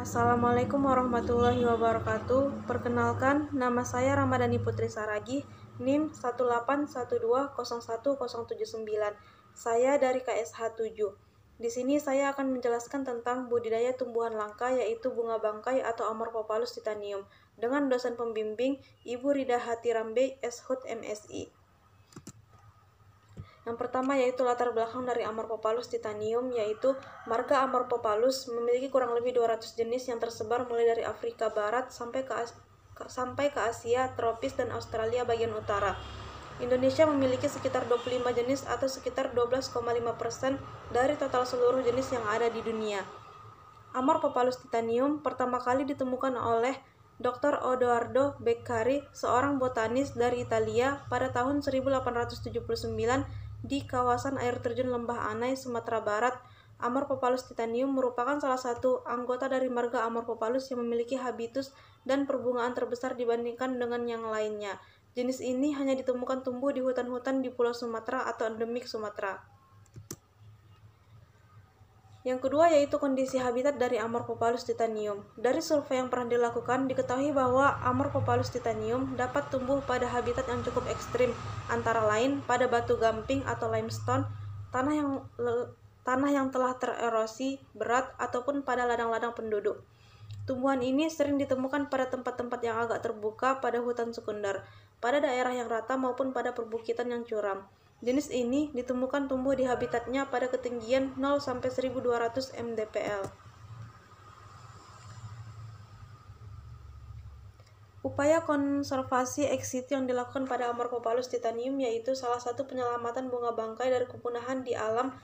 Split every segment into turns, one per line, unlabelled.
Assalamualaikum warahmatullahi wabarakatuh. Perkenalkan, nama saya Ramadhani Putri Saragih, NIM 181201079. Saya dari KSH 7. Di sini saya akan menjelaskan tentang budidaya tumbuhan langka yaitu bunga bangkai atau Amorphophallus titanium dengan dosen pembimbing Ibu Rida Hatirambe, SHUT MSI. Yang pertama yaitu latar belakang dari Amorphophallus titanium, yaitu marga Amorphophallus memiliki kurang lebih 200 jenis yang tersebar mulai dari Afrika Barat sampai ke Asia tropis dan Australia bagian utara. Indonesia memiliki sekitar 25 jenis atau sekitar 12,5% dari total seluruh jenis yang ada di dunia. Amorphophallus titanium pertama kali ditemukan oleh Dr. Odoardo Beccari, seorang botanis dari Italia pada tahun 1879 di kawasan air terjun Lembah Anai, Sumatera Barat. Amorphophallus titanium merupakan salah satu anggota dari marga Amorphophallus yang memiliki habitus dan perbungaan terbesar dibandingkan dengan yang lainnya. Jenis ini hanya ditemukan tumbuh di hutan-hutan di Pulau Sumatera atau endemik Sumatera. Yang kedua yaitu kondisi habitat dari Amorphophallus titanium. Dari survei yang pernah dilakukan, diketahui bahwa Amorphophallus titanium dapat tumbuh pada habitat yang cukup ekstrim, antara lain pada batu gamping atau limestone, tanah yang telah tererosi berat, ataupun pada ladang-ladang penduduk. Tumbuhan ini sering ditemukan pada tempat-tempat yang agak terbuka pada hutan sekunder, pada daerah yang rata maupun pada perbukitan yang curam. Jenis ini ditemukan tumbuh di habitatnya pada ketinggian 0-1200 mdpl. Upaya konservasi ex situ yang dilakukan pada Amorphophallus titanium yaitu salah satu penyelamatan bunga bangkai dari kepunahan di alam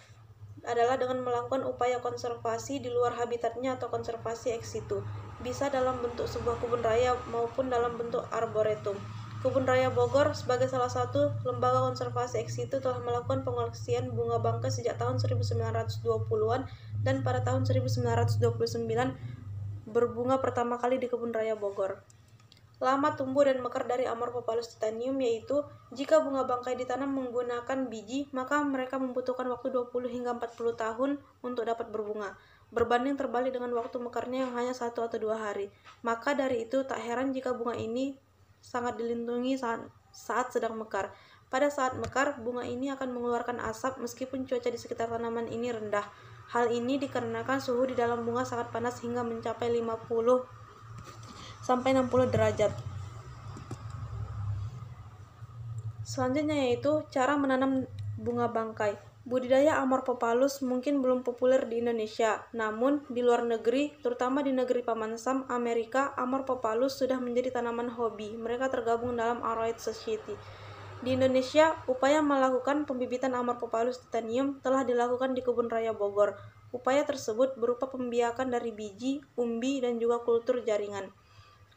adalah dengan melakukan upaya konservasi di luar habitatnya atau konservasi ex situ. Bisa dalam bentuk sebuah kebun raya maupun dalam bentuk arboretum. Kebun Raya Bogor sebagai salah satu lembaga konservasi ex situ telah melakukan pengoleksian bunga bangkai sejak tahun 1920-an dan pada tahun 1929 berbunga pertama kali di Kebun Raya Bogor. Lama tumbuh dan mekar dari Amorphophallus titanium yaitu jika bunga bangkai ditanam menggunakan biji, maka mereka membutuhkan waktu 20 hingga 40 tahun untuk dapat berbunga. Berbanding terbalik dengan waktu mekarnya yang hanya 1 atau 2 hari. Maka dari itu tak heran jika bunga ini sangat dilindungi saat sedang mekar. Pada saat mekar, bunga ini akan mengeluarkan asap meskipun cuaca di sekitar tanaman ini rendah. Hal ini dikarenakan suhu di dalam bunga sangat panas hingga mencapai 50-60 derajat. Selanjutnya yaitu cara menanam bunga bangkai. Budidaya Amorphophallus mungkin belum populer di Indonesia, namun di luar negeri, terutama di negeri Paman Sam, Amerika, Amorphophallus sudah menjadi tanaman hobi. Mereka tergabung dalam Aroid Society. Di Indonesia, upaya melakukan pembibitan Amorphophallus titanium telah dilakukan di Kebun Raya Bogor. Upaya tersebut berupa pembiakan dari biji, umbi, dan juga kultur jaringan.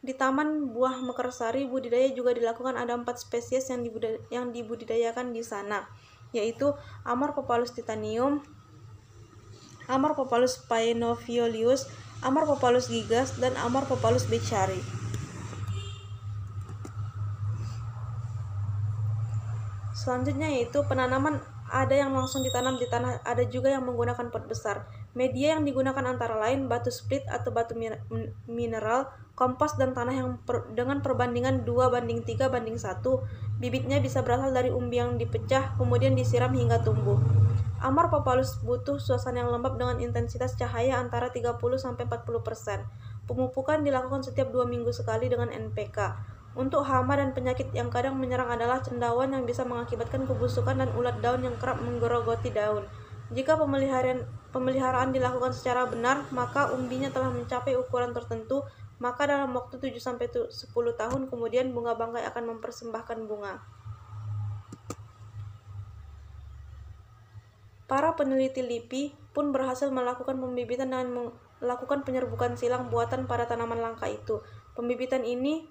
Di Taman Buah Mekarsari, budidaya juga dilakukan. Ada 4 spesies yang dibudidayakan di sana, yaitu Amorphophallus titanium, Amorphophallus paenovioleus, Amorphophallus gigas, dan Amorphophallus beccari. Selanjutnya yaitu penanaman. Ada yang langsung ditanam di tanah, ada juga yang menggunakan pot besar. Media yang digunakan antara lain batu split atau batu mineral, kompos, dan tanah yang dengan perbandingan 2:3:1. Bibitnya bisa berasal dari umbi yang dipecah, kemudian disiram hingga tumbuh. Amorphophallus butuh suasana yang lembab dengan intensitas cahaya antara 30-40%. Pemupukan dilakukan setiap 2 minggu sekali dengan NPK. Untuk hama dan penyakit yang kadang menyerang adalah cendawan yang bisa mengakibatkan kebusukan dan ulat daun yang kerap menggerogoti daun. Jika pemeliharaan dilakukan secara benar, maka umbinya telah mencapai ukuran tertentu, maka dalam waktu 7-10 tahun kemudian bunga bangkai akan mempersembahkan bunga. Para peneliti LIPI pun berhasil melakukan pembibitan dengan melakukan penyerbukan silang buatan pada tanaman langka itu. Pembibitan ini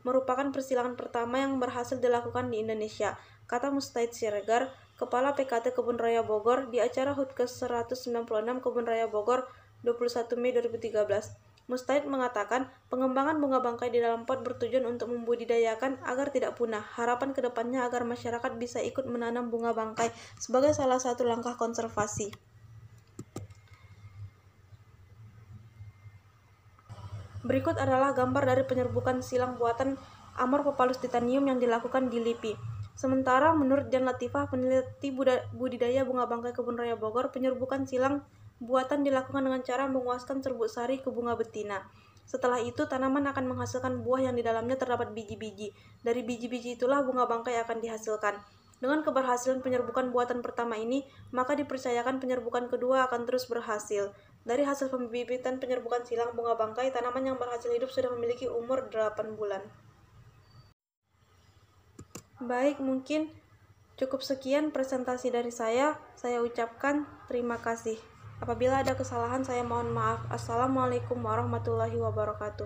merupakan persilangan pertama yang berhasil dilakukan di Indonesia, kata Mustahid Siregar, Kepala PKT Kebun Raya Bogor, di acara HUT ke-196 Kebun Raya Bogor 21 Mei 2013. Mustahid mengatakan, pengembangan bunga bangkai di dalam pot bertujuan untuk membudidayakan agar tidak punah. Harapan kedepannya agar masyarakat bisa ikut menanam bunga bangkai sebagai salah satu langkah konservasi. Berikut adalah gambar dari penyerbukan silang buatan Amorphophallus titanium yang dilakukan di LIPI. Sementara menurut Dian Latifah, peneliti budidaya bunga bangkai Kebun Raya Bogor, penyerbukan silang buatan dilakukan dengan cara menguaskan serbuk sari ke bunga betina. Setelah itu, tanaman akan menghasilkan buah yang di dalamnya terdapat biji-biji. Dari biji-biji itulah bunga bangkai akan dihasilkan. Dengan keberhasilan penyerbukan buatan pertama ini, maka dipercayakan penyerbukan kedua akan terus berhasil. Dari hasil pembibitan penyerbukan silang bunga bangkai, tanaman yang berhasil hidup sudah memiliki umur 8 bulan. Baik, mungkin cukup sekian presentasi dari saya. Saya ucapkan terima kasih. Apabila ada kesalahan, saya mohon maaf. Assalamualaikum warahmatullahi wabarakatuh.